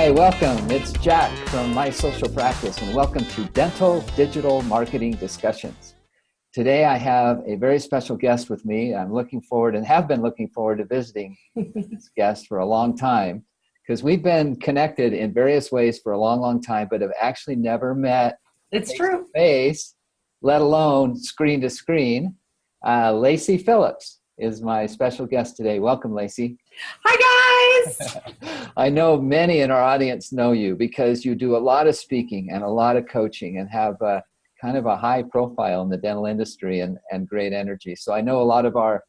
Hi, welcome. It's Jack from My Social Practice, and welcome to Dental Digital Marketing Discussions. Today I have a very special guest with me. I'm looking forward and have been looking forward to visiting this guest for a long time because we've been connected in various ways for a long, long time, but have actually never met It's true. face, let alone screen to screen. Laci Phillips is my special guest today. Welcome, Laci. Hi, guys. I know many in our audience know you because you do a lot of speaking and a lot of coaching and have kind of a high profile in the dental industry and great energy. So I know a lot of our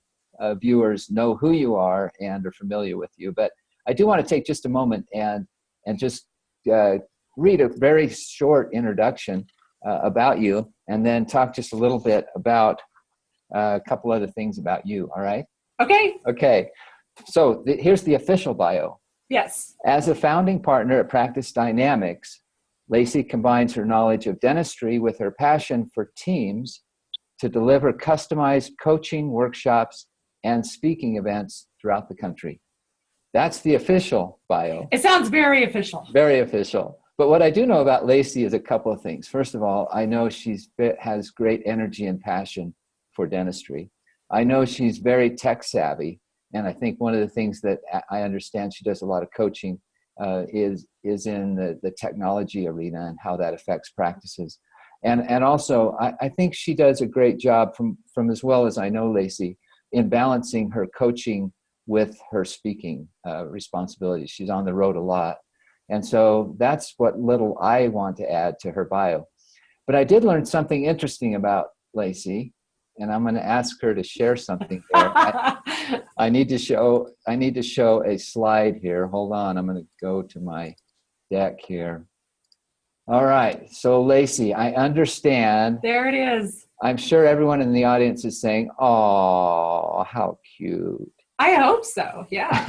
viewers know who you are and are familiar with you. But I do want to take just a moment and just read a very short introduction about you and then talk just a little bit about a couple other things about you. All right? Okay. Okay. So here's the official bio. Yes. As a founding partner at Practice Dynamics, Laci combines her knowledge of dentistry with her passion for teams to deliver customized coaching workshops and speaking events throughout the country. That's the official bio. It sounds very official. Very official. But what I do know about Laci is a couple of things. First of all, I know she has great energy and passion for dentistry. I know she's very tech savvy. And I think one of the things that I understand she does a lot of coaching is in the technology arena and how that affects practices. And also, I think she does a great job from as well as I know Laci in balancing her coaching with her speaking responsibilities. She's on the road a lot. And so that's what little I want to add to her bio. But I did learn something interesting about Laci, and I'm going to ask her to share something there. I need to show a slide here. Hold on. I'm going to go to my deck here. All right. So Laci, I understand. There it is. I'm sure everyone in the audience is saying, "Oh, how cute." I hope so. Yeah.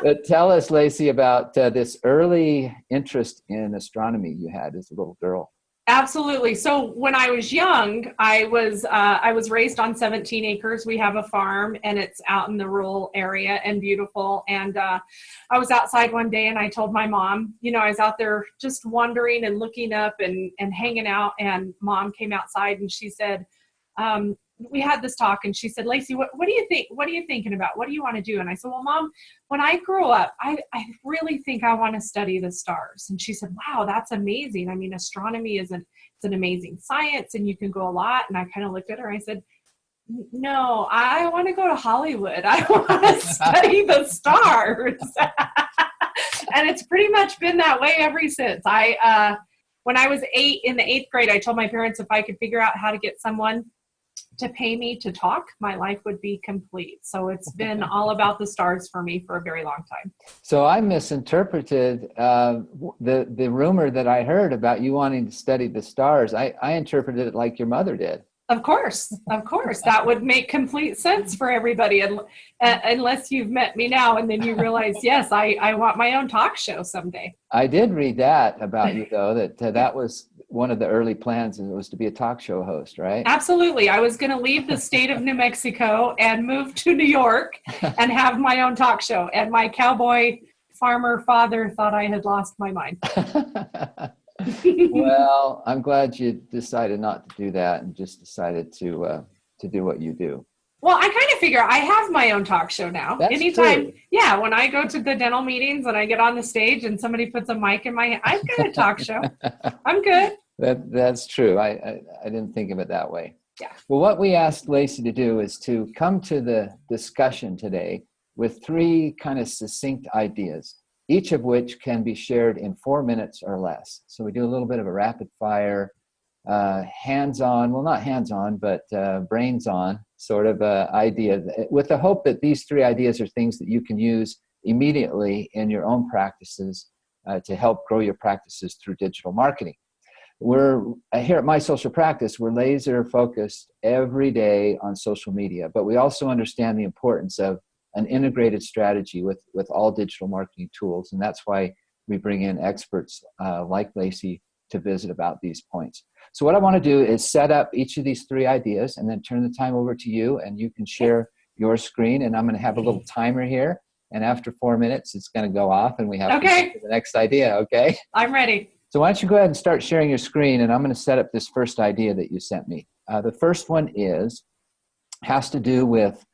But tell us, Laci, about this early interest in astronomy you had as a little girl. Absolutely. So when I was young, I was raised on 17 acres. We have a farm and it's out in the rural area and beautiful. And I was outside one day and I told my mom, I was out there just wandering and looking up and hanging out. And Mom came outside and she said, we had this talk and she said, Laci, what do you think? What are you thinking about? What do you want to do? And I said, well, Mom, when I grow up, I really think I want to study the stars. And she said, wow, that's amazing. I mean, astronomy it's an amazing science and you can go a lot. And I kind of looked at her and I said, no, I want to go to Hollywood. I want to study the stars. And it's pretty much been that way ever since. When I was in the 8th grade, I told my parents if I could figure out how to get someone to pay me to talk, my life would be complete. So it's been all about the stars for me for a very long time. So I misinterpreted the rumor that I heard about you wanting to study the stars. I interpreted it like your mother did. Of course. That would make complete sense for everybody, unless you've met me now and then you realize, yes, I want my own talk show someday. I did read that about you, though, that was one of the early plans, and it was to be a talk show host, right? Absolutely. I was going to leave the state of New Mexico and move to New York and have my own talk show. And my cowboy farmer father thought I had lost my mind. Well, I'm glad you decided not to do that and just decided to do what you do. Well, I kind of figure I have my own talk show now. That's Anytime, true. Yeah, when I go to the dental meetings and I get on the stage and somebody puts a mic in my hand, I've got a talk show. I'm good. That's true. I didn't think of it that way. Yeah. Well, what we asked Laci to do is to come to the discussion today with 3 kind of succinct ideas, each of which can be shared in 4 minutes or less. So we do a little bit of a rapid fire, hands-on, well, not hands-on, but brains-on sort of idea, with the hope that these 3 ideas are things that you can use immediately in your own practices to help grow your practices through digital marketing. We're here at My Social Practice, we're laser focused every day on social media, but we also understand the importance of an integrated strategy with all digital marketing tools. And that's why we bring in experts like Laci to visit about these points. So what I want to do is set up each of these 3 ideas and then turn the time over to you, and you can share your screen. And I'm going to have a little timer here. And after 4 minutes, it's going to go off and we have to Okay. get to the next idea. Okay. I'm ready. So why don't you go ahead and start sharing your screen, and I'm going to set up this first idea that you sent me. The first one has to do with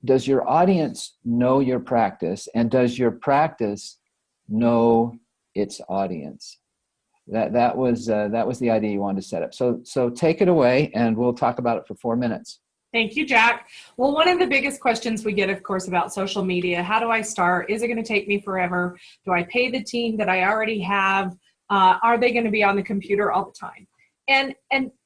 does your audience know your practice, and does your practice know its audience? That was the idea you wanted to set up. So take it away, and we'll talk about it for 4 minutes. Thank you, Jack. Well, one of the biggest questions we get, of course, about social media: how do I start? Is it going to take me forever? Do I pay the team that I already have? Are they going to be on the computer all the time? And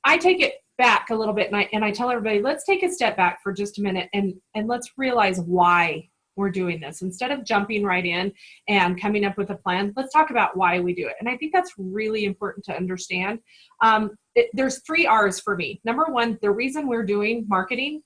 I take it back a little bit, and I tell everybody, let's take a step back for just a minute and let's realize why we're doing this. Instead of jumping right in and coming up with a plan, let's talk about why we do it. And I think that's really important to understand. There's 3 R's for me. Number 1, the reason we're doing marketing: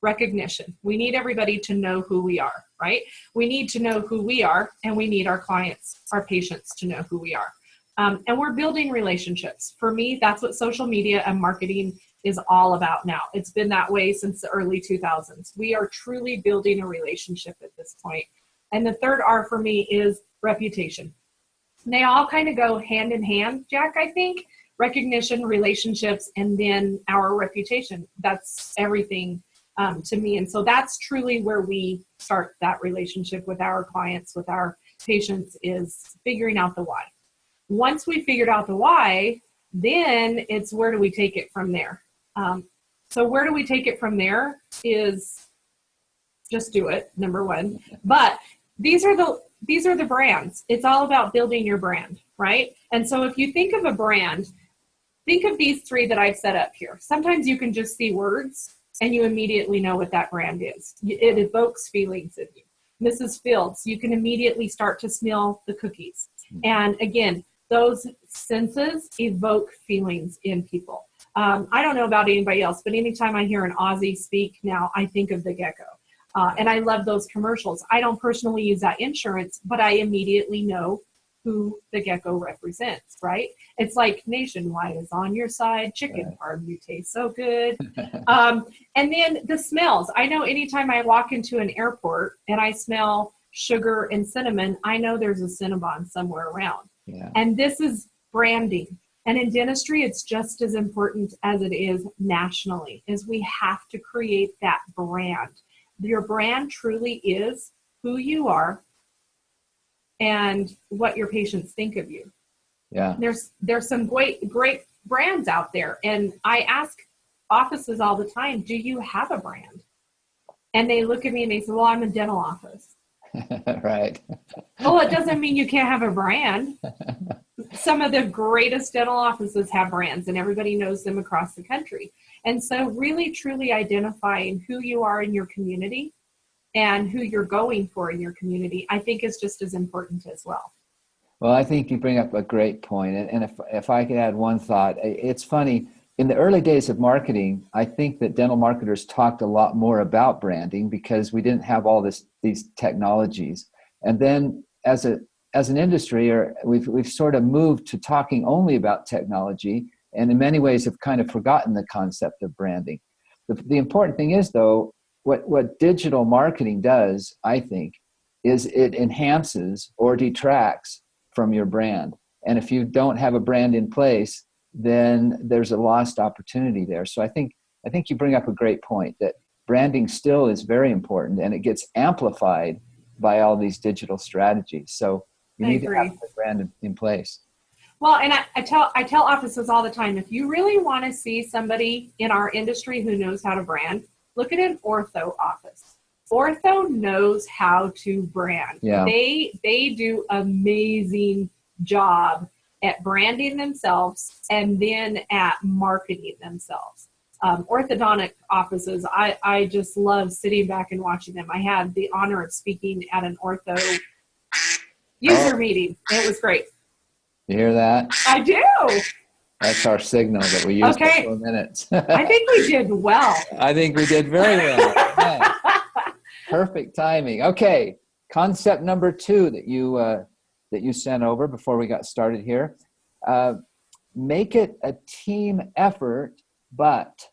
recognition. We need everybody to know who we are, right? We need to know who we are, and we need our clients, our patients, to know who we are. And we're building relationships. For me, that's what social media and marketing is all about now. It's been that way since the early 2000s. We are truly building a relationship at this point. And the 3rd R for me is reputation. And they all kind of go hand in hand, Jack, I think. Recognition, relationships, and then our reputation. That's everything to me. And so that's truly where we start that relationship with our clients, with our patients, is figuring out the why. Once we figured out the why, then it's where do we take it from there? So where do we take it from there is just do it, number 1. But these are the brands. It's all about building your brand, right? And so if you think of a brand, think of these 3 that I've set up here. Sometimes you can just see words and you immediately know what that brand is. It evokes feelings in you. Mrs. Phillips, you can immediately start to smell the cookies. And again, those senses evoke feelings in people. I don't know about anybody else, but anytime I hear an Aussie speak now, I think of the gecko. And I love those commercials. I don't personally use that insurance, but I immediately know who the gecko represents, right? It's like Nationwide is on your side, chicken farm, you taste so good. And then the smells. I know anytime I walk into an airport and I smell sugar and cinnamon, I know there's a Cinnabon somewhere around. Yeah. And this is branding. And in dentistry, it's just as important as it is nationally, is we have to create that brand. Your brand truly is who you are and what your patients think of you. Yeah. There's some great brands out there. And I ask offices all the time, do you have a brand? And they look at me and they say, well, I'm a dental office. Right. Well, it doesn't mean you can't have a brand. Some of the greatest dental offices have brands, and everybody knows them across the country. And so really, truly identifying who you are in your community and who you're going for in your community, I think is just as important as well. Well, I think you bring up a great point. And if I could add one thought, it's funny. In the early days of marketing, I think that dental marketers talked a lot more about branding because we didn't have all these technologies. And then as an industry, we've sort of moved to talking only about technology, and in many ways have kind of forgotten the concept of branding. The important thing is, though, what digital marketing does, I think, is it enhances or detracts from your brand. And if you don't have a brand in place, then there's a lost opportunity there. So I think you bring up a great point that branding still is very important, and it gets amplified by all these digital strategies. So you need to have the brand in place. Well, and I tell offices all the time, if you really want to see somebody in our industry who knows how to brand, look at an ortho office. Ortho knows how to brand. Yeah. They do amazing job at branding themselves and then at marketing themselves. Orthodontic offices, I just love sitting back and watching them. I had the honor of speaking at an ortho user meeting. It was great. You hear that? I do. That's our signal that we used for 4 minutes. I think we did well. I think we did very well. Yeah. Perfect timing. Okay, concept number 2 that you sent over before we got started here. Make it a team effort, but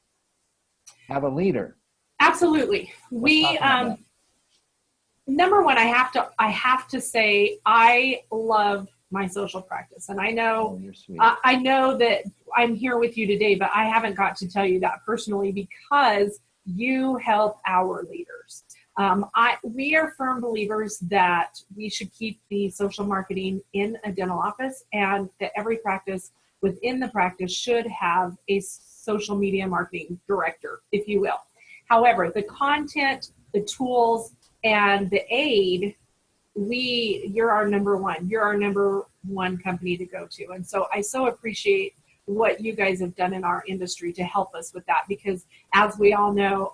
have a leader. Absolutely. Number one, I have to say I love my social practice, and I know, Oh, you're sweet. I know that I'm here with you today, but I haven't got to tell you that personally because you help our leaders. We are firm believers that we should keep the social marketing in a dental office, and that every practice within the practice should have a social media marketing director, if you will. However, the content, the tools, and the aid, you're our number one. You're our number one company to go to. And so I so appreciate what you guys have done in our industry to help us with that, because as we all know,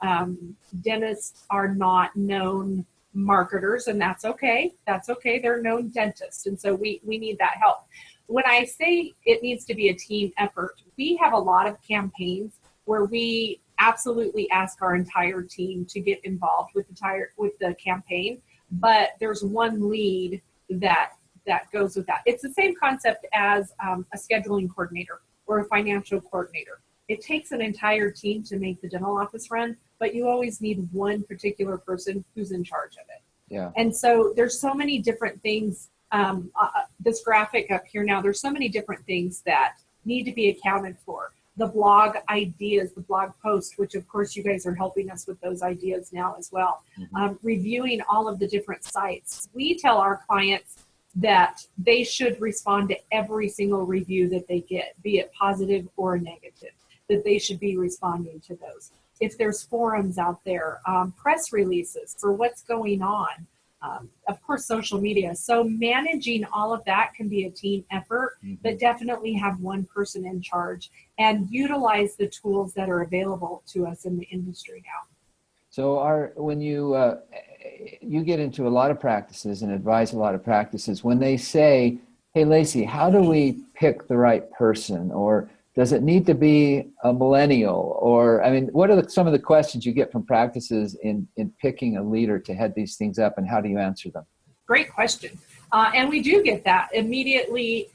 dentists are not known marketers, and that's okay. That's okay. They're known dentists. And so we need that help. When I say it needs to be a team effort, we have a lot of campaigns where we absolutely ask our entire team to get involved with the campaign, but there's one lead that goes with that. It's the same concept as a scheduling coordinator or a financial coordinator. It takes an entire team to make the dental office run, but you always need one particular person who's in charge of it. Yeah. And so there's so many different things. This graphic up here now, there's so many different things that need to be accounted for. The blog ideas, the blog post, which of course you guys are helping us with those ideas now as well. Mm-hmm. Reviewing all of the different sites. We tell our clients that they should respond to every single review that they get, be it positive or negative, that they should be responding to those. If there's forums out there, press releases for what's going on, of course, social media. So managing all of that can be a team effort, Mm-hmm. but definitely have one person in charge and utilize the tools that are available to us in the industry now. So when you get into a lot of practices and advise a lot of practices, when they say, hey, Laci, how do we pick the right person? Or does it need to be a millennial? Or, I mean, what are some of the questions you get from practices in picking a leader to head these things up, and how do you answer them? Great question. And we do get that immediately.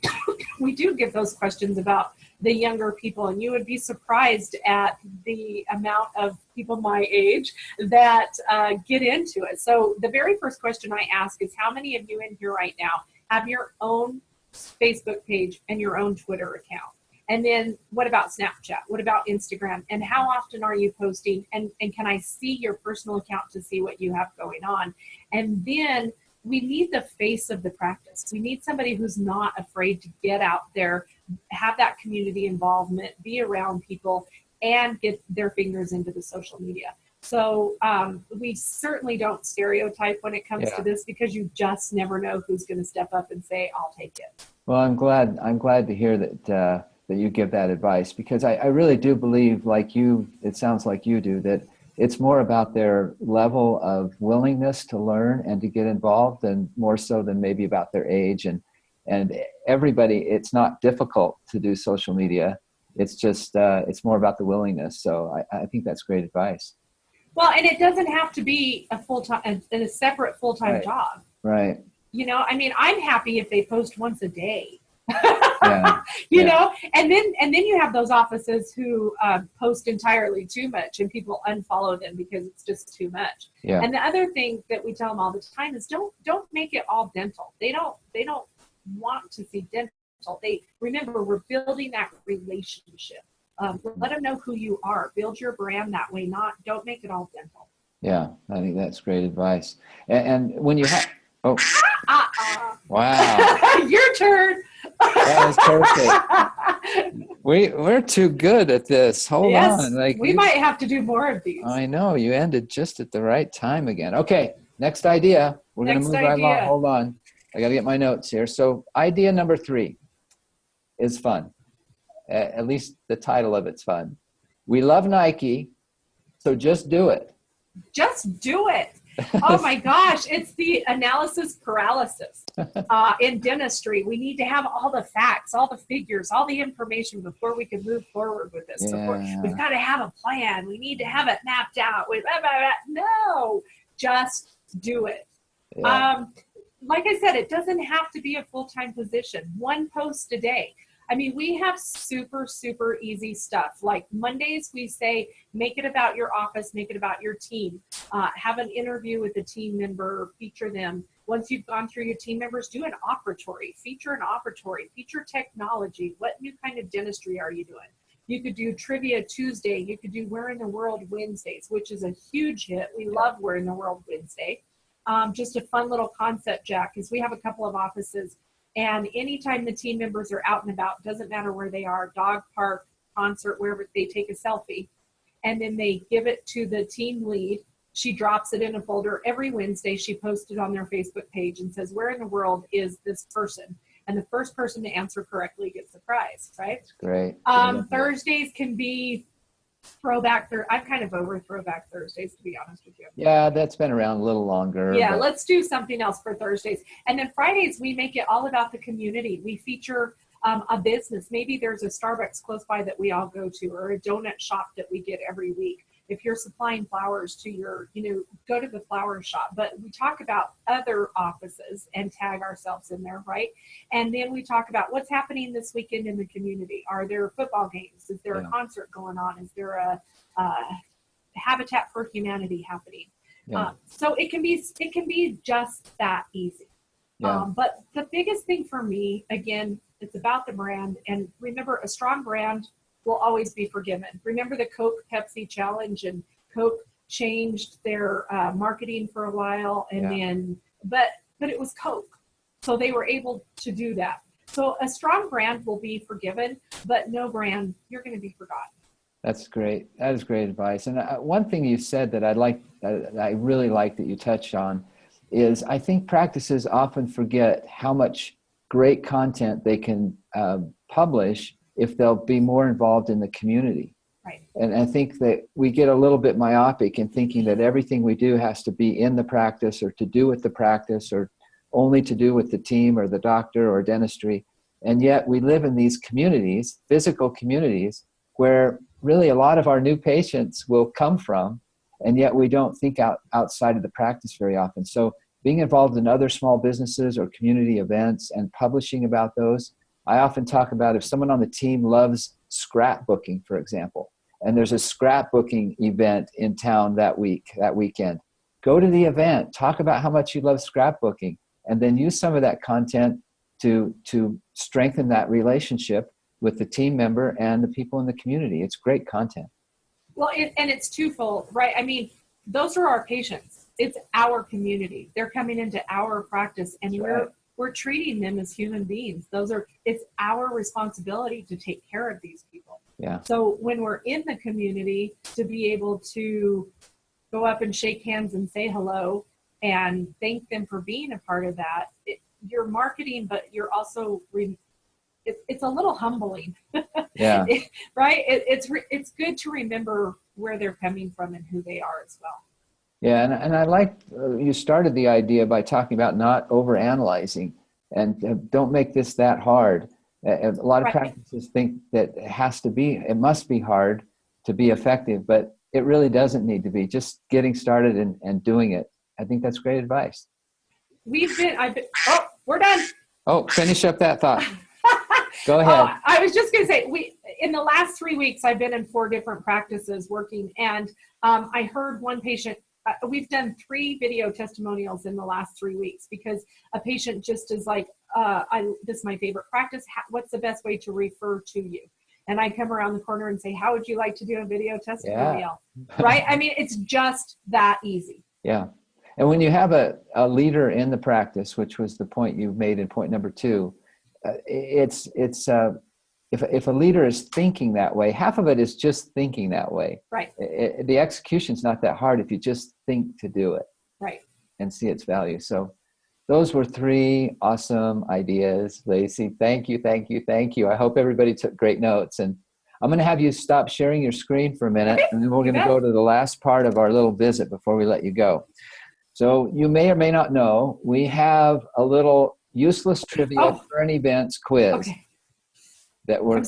We do get those questions about the younger people, and you would be surprised at the amount of people my age that get into it. So the very first question I ask is, how many of you in here right now have your own Facebook page and your own Twitter account? And then what about Snapchat? What about Instagram? And how often are you posting? And can I see your personal account to see what you have going on? And then we need the face of the practice. We need somebody who's not afraid to get out there, have that community involvement, be around people, and get their fingers into the social media. So we certainly don't stereotype when it comes to this, because you just never know who's going to step up and say, I'll take it. Well, I'm glad to hear that you give that advice, because I really do believe, like you, it sounds like you do, that it's more about their level of willingness to learn and to get involved, and more so than maybe about their age. And everybody, it's not difficult to do social media. It's just, it's more about the willingness. So I think that's great advice. Well, and it doesn't have to be a full-time, a separate full-time job. Right. You know, I mean, I'm happy if they post once a day. Yeah. You know, and then you have those offices who post entirely too much, and people unfollow them because it's just too much. Yeah. And the other thing that we tell them all the time is don't make it all dental. They don't want to see dental. Remember, we're building that relationship. Let them know who you are. Build your brand that way. Don't make it all dental. Yeah, I think that's great advice. And when you have, wow, your turn. That was perfect. We're too good at this. Hold on. We might have to do more of these. I know, you ended just at the right time again. Okay, next idea. We're going to move right along. Hold on. I got to get my notes here. So idea number 3 is fun. At least the title of it's fun. We love Nike, so just do it. Just do it. Oh my gosh, it's the analysis paralysis in dentistry. We need to have all the facts, all the figures, all the information before we can move forward with this. Yeah. We've got to have a plan. We need to have it mapped out. No, just do it. Yeah. Like I said, it doesn't have to be a full-time position. One post a day. I mean, we have super, super easy stuff. Like Mondays, we say, make it about your office, make it about your team. Have an interview with a team member, feature them. Once you've gone through your team members, do an offertory, feature technology. What new kind of dentistry are you doing? You could do Trivia Tuesday. You could do Where in the World Wednesdays, which is a huge hit. We love Where in the World Wednesday. Just a fun little concept, Jack, because we have a couple of offices. And anytime the team members are out and about, doesn't matter where they are, dog park, concert, wherever, they take a selfie. And then they give it to the team lead. She drops it in a folder. Every Wednesday, she posts it on their Facebook page and says, where in the world is this person? And the first person to answer correctly gets the prize, right? That's great. Thursdays can be throwback. I'm kind of over throwback Thursdays, to be honest with you. Yeah, that's been around a little longer. Yeah, let's do something else for Thursdays. And then Fridays, we make it all about the community. We feature a business. Maybe there's a Starbucks close by that we all go to, or a donut shop that we get every week. If you're supplying flowers to your, go to the flower shop. But we talk about other offices and tag ourselves in there, right? And then we talk about what's happening this weekend in the community. Are there football games? Is there a concert going on? Is there a Habitat for Humanity happening? Yeah. So it can be just that easy. Yeah. But the biggest thing for me, again, it's about the brand. And remember, a strong brand will always be forgiven. Remember the Coke Pepsi challenge, and Coke changed their marketing for a while, and then, but it was Coke. So they were able to do that. So a strong brand will be forgiven, but no brand, you're going to be forgotten. That's great. That is great advice. And one thing you said that I really like that you touched on is I think practices often forget how much great content they can publish if they'll be more involved in the community. Right. And I think that we get a little bit myopic in thinking that everything we do has to be in the practice or to do with the practice or only to do with the team or the doctor or dentistry. And yet we live in these communities, physical communities, where really a lot of our new patients will come from, and yet we don't think outside of the practice very often. So being involved in other small businesses or community events and publishing about those. I often talk about if someone on the team loves scrapbooking, for example, and there's a scrapbooking event in town that weekend, go to the event, talk about how much you love scrapbooking, and then use some of that content to strengthen that relationship with the team member and the people in the community. It's great content. Well, and it's twofold, right? I mean, those are our patients. It's our community. They're coming into our practice, and we're treating them as human beings. It's our responsibility to take care of these people. Yeah. So when we're in the community, to be able to go up and shake hands and say hello and thank them for being a part of that, you're marketing, but you're also, it's a little humbling. Yeah. Right? It's good to remember where they're coming from and who they are as well. Yeah, and I like you started the idea by talking about not overanalyzing and don't make this that hard. A lot of practices think that it must be hard to be effective, but it really doesn't need to be. Just getting started and doing it. I think that's great advice. We're done. Oh, finish up that thought. Go ahead. Oh, I was just going to say, in the last 3 weeks, I've been in 4 different practices working, and I heard one patient. We've done 3 video testimonials in the last 3 weeks because a patient just is like, this is my favorite practice. What's the best way to refer to you? And I come around the corner and say, how would you like to do a video testimonial? Yeah. Right? I mean, it's just that easy. Yeah. And when you have a leader in the practice, which was the point you made in point number 2, if a leader is thinking that way, half of it is just thinking that way. Right. The execution's not that hard if you just think to do it. Right. And see its value. So those were 3 awesome ideas, Laci. Thank you, thank you, thank you. I hope everybody took great notes. And I'm going to have you stop sharing your screen for a minute, and then we're going to go to the last part of our little visit before we let you go. So you may or may not know, we have a little useless trivia current events quiz. Okay. That we're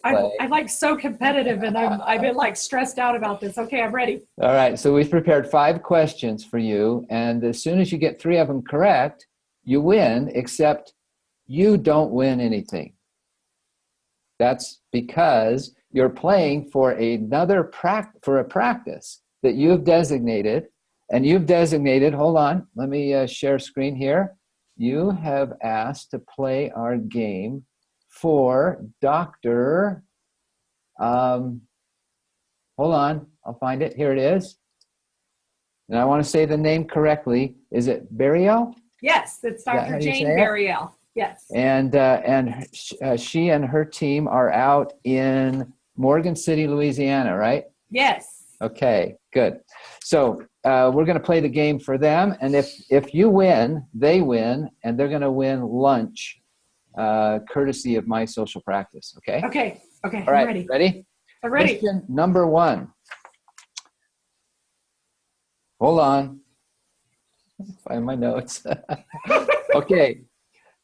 I'm like so competitive, and I've been like stressed out about this. Okay, I'm ready. All right, so we've prepared 5 questions for you, and as soon as you get 3 of them correct, you win, except you don't win anything. That's because you're playing for for a practice that you've designated. And you've designated, hold on, let me share screen here. You have asked to play our game for Dr. Hold on, I'll find it. Here it is. And I want to say the name correctly. Is it Burial? Yes, it's Dr. Jane Burial. Yes. And she and her team are out in Morgan City, Louisiana, right? Yes. Okay, good. So we're going to play the game for them. And if you win, they win, and they're going to win lunch, courtesy of My Social Practice. Okay? Okay. All right, I'm ready. Ready? I'm ready. Question number 1. Hold on. Find my notes. Okay.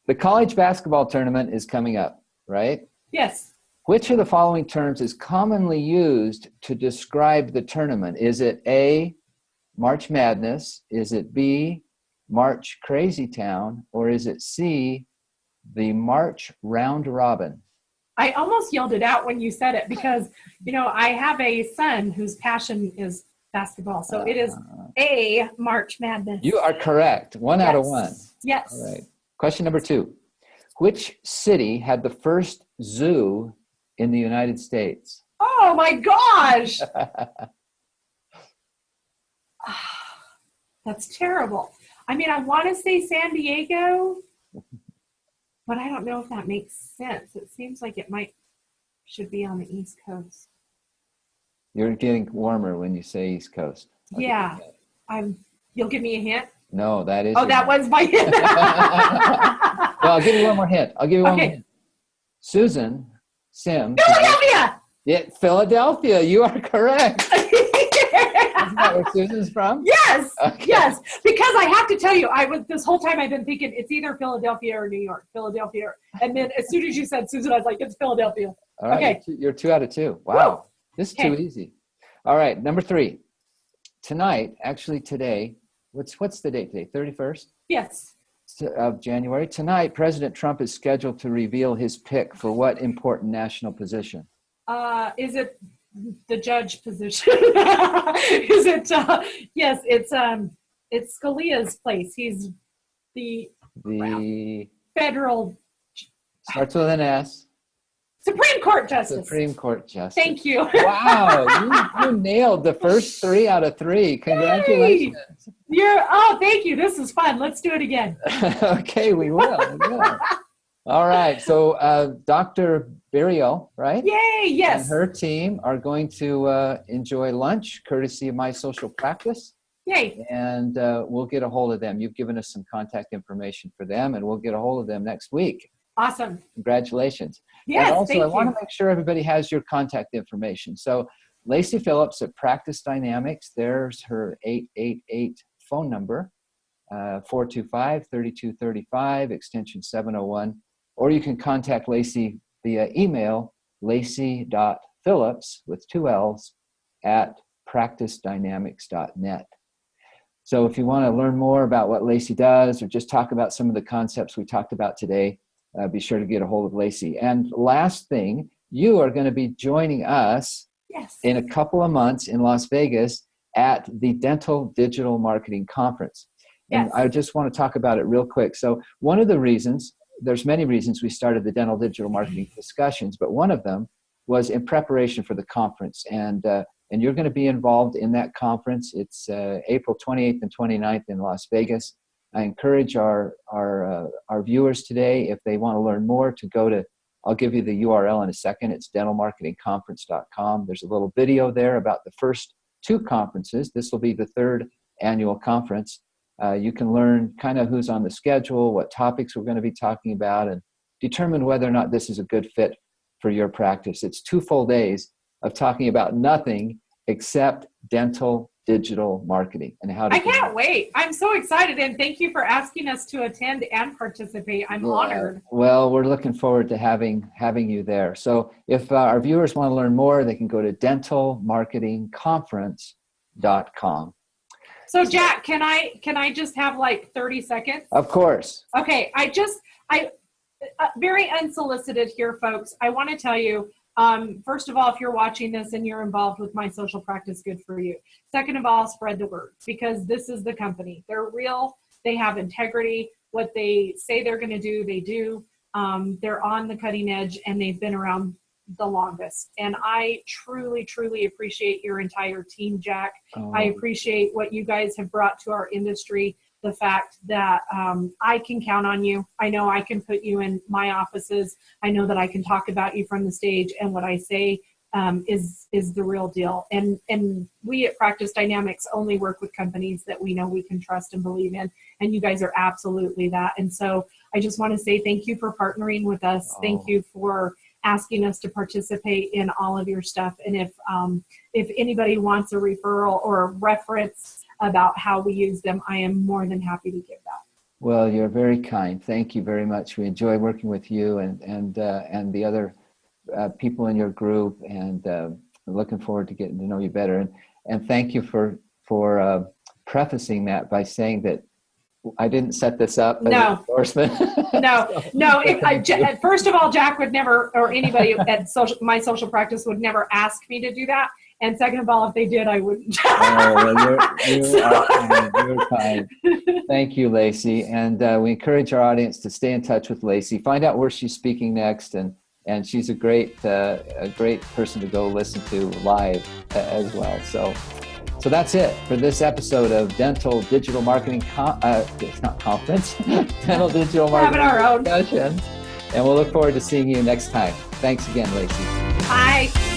The college basketball tournament is coming up, right? Yes. Which of the following terms is commonly used to describe the tournament? Is it A, March Madness? Is it B, March Crazy Town? Or is it C, the March Round Robin? I almost yelled it out when you said it because, I have a son whose passion is basketball. So it is A, March Madness. You are correct. One out of 1. Yes. All right. Question number 2. Which city had the first zoo in the United States? Oh my gosh. That's terrible. I mean, I want to say San Diego, but I don't know if that makes sense. It seems like it should be on the East Coast. You're getting warmer when you say East Coast. Yeah. You'll give me a hint? No, that is. Oh, that was my hint. Well, I'll give you one more hint. One more hint. Susan Sims. Philadelphia! Yeah, Philadelphia. You are correct. Isn't that where Susan's from? Yes. Okay. Yes. Because I have to tell you, this whole time I've been thinking it's either Philadelphia or New York. Philadelphia. And then as soon as you said Susan, I was like, it's Philadelphia. All right. Okay. You're 2 out of 2. Wow. Woo. This is too easy. All right. Number 3. Tonight, actually today, what's the date today? 31st? Yes. Of January. Tonight, President Trump is scheduled to reveal his pick for what important national position? Is it the judge position? Is it? Yes, it's Scalia's place. He's the federal. Starts with an S. Supreme Court Justice. Supreme Court Justice. Thank you. Wow, you nailed the first 3 out of 3. Congratulations. Thank you. This is fun. Let's do it again. Okay, we will. All right. So Dr. Burial, right? Yay, yes. And her team are going to enjoy lunch, courtesy of My Social Practice. Yay. And we'll get a hold of them. You've given us some contact information for them, and we'll get a hold of them next week. Awesome. Congratulations. Yes, and also, thank I want you. to make sure everybody has your contact information. So Laci Phillips at Practice Dynamics, there's her 888 phone number, 425-3235, extension 701. Or you can contact Laci via email, laci.phillips with 2 L's at practicedynamics.net. So if you want to learn more about what Laci does or just talk about some of the concepts we talked about today, be sure to get a hold of Laci. And last thing, you are going to be joining us in a couple of months in Las Vegas at the Dental Digital Marketing Conference. And I just want to talk about it real quick. So one of the reasons, there's many reasons we started the Dental Digital Marketing discussions, but one of them was in preparation for the conference. And you're going to be involved in that conference. It's April 28th and 29th in Las Vegas. I encourage our viewers today, if they want to learn more, to go to, I'll give you the URL in a second. It's dentalmarketingconference.com. There's a little video there about the first 2 conferences. This will be the 3rd annual conference. You can learn kind of who's on the schedule, what topics we're going to be talking about, and determine whether or not this is a good fit for your practice. It's 2 full days of talking about nothing except dental digital marketing and how to. I can't wait. I'm so excited, and thank you for asking us to attend and participate. I'm honored. Well, we're looking forward to having you there. So if our viewers want to learn more, they can go to dentalmarketingconference.com. So Jack, can I just have like 30 seconds? Of course. Okay, very unsolicited here, folks. I want to tell you, first of all, if you're watching this and you're involved with My Social Practice, good for you. Second of all, spread the word, because this is the company. They're real. They have integrity. What they say they're going to do, they do. They're on the cutting edge, and they've been around the longest. And I truly, truly appreciate your entire team, Jack. I appreciate what you guys have brought to our industry. The fact that I can count on you. I know I can put you in my offices. I know that I can talk about you from the stage, and what I say is the real deal. And we at Practice Dynamics only work with companies that we know we can trust and believe in. And you guys are absolutely that. And so I just want to say thank you for partnering with us. Thank you for asking us to participate in all of your stuff. And if anybody wants a referral or a reference about how we use them, I am more than happy to give that. Well, you're very kind. Thank you very much. We enjoy working with you and the other people in your group, and looking forward to getting to know you better. And thank you for prefacing that by saying that I didn't set this up as an endorsement. No. First of all, Jack would never, or anybody at My Social Practice would never ask me to do that. And second of all, if they did, I wouldn't. You're kind. Thank you, Laci. And we encourage our audience to stay in touch with Laci. Find out where she's speaking next, and she's a great person to go listen to live as well. So that's it for this episode of Dental Digital Marketing. It's not conference. Dental Digital Marketing Having our own discussions. And we'll look forward to seeing you next time. Thanks again, Laci. Bye.